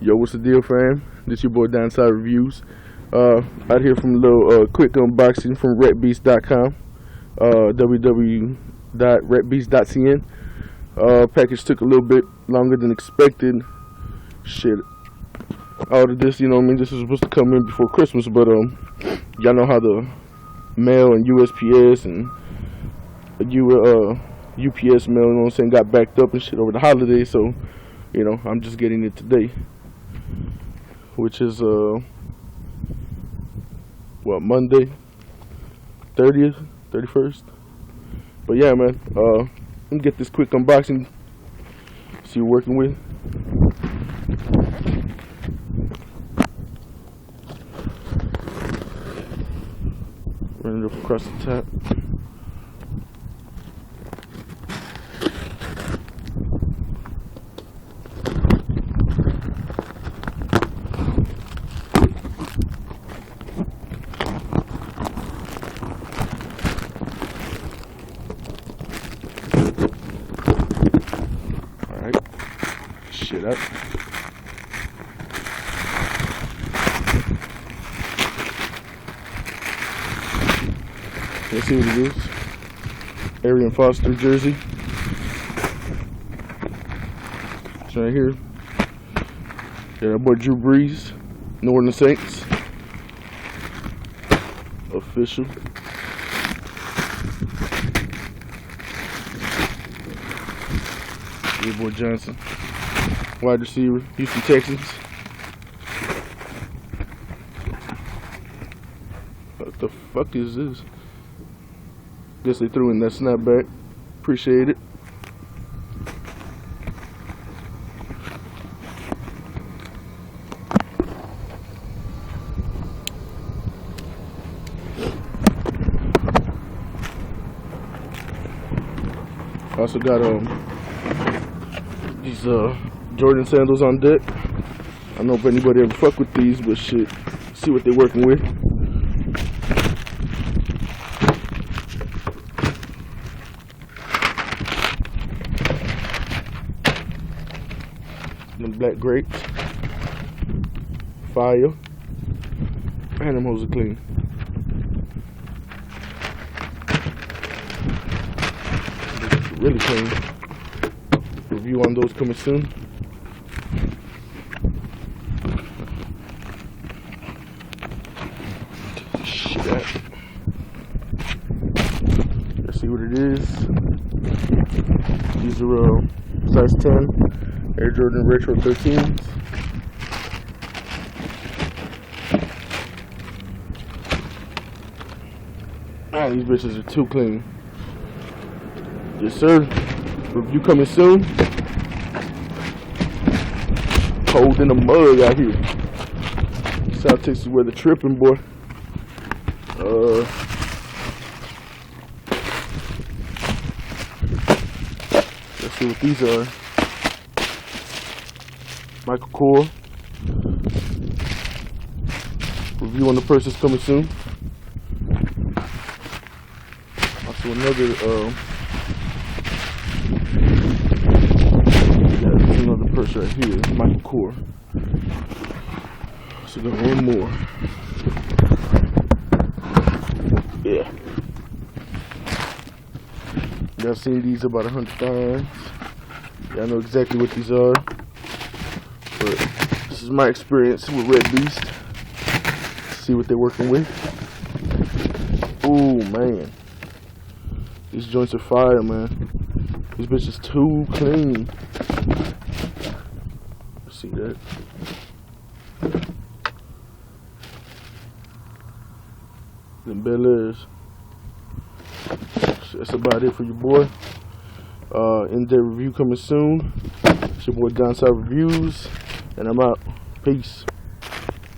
Yo, what's the deal, fam? This your boy Downside Reviews. Out here from a little quick unboxing from Repbeast.com, www.repbeast.cn. Package took a little bit longer than expected. Shit, all of this, you know what I mean, this was supposed to come in before Christmas, but y'all know how the mail and USPS and UPS mail, you know what I'm saying, got backed up and shit over the holidays, so, you know, I'm just getting it today, which is, Monday, 30th, 31st, but yeah, man, let me get this quick unboxing, see what we're working with. Run it up across the top. Alright, shit up. Let's see what it is. Arian Foster jersey. It's right here. Got our boy Drew Brees, New Orleans Saints. Official. Your boy Johnson. Wide receiver, Houston Texans. What the fuck is this? Guess they threw in that snapback. Appreciate it. Also got these Jordan sandals on deck. I don't know if anybody ever fuck with these, but shit, see what they're working with. Them black grapes, fire, and them hoes are clean. Really clean. Review on those coming soon. Shit. Let's see what it is. These are size 10. Air Jordan Retro 13s. Ah, these bitches are too clean. Yes, sir. Review coming soon. Cold in the mud out here. South Texas weather tripping, boy. Let's see what these are. Michael Kors. Review on the purses coming soon. Also another another purse right here, Michael Kors. So got one more. Yeah. Y'all seen these about 100 times. Y'all know exactly what these are. But this is my experience with Repbeast. See what they're working with. Oh man, these joints are fire, man. This bitch is too clean. See that? Them Bel Airs. That's about it for your boy. In-depth review coming soon. It's your boy Downside Reviews, and I'm out. Peace.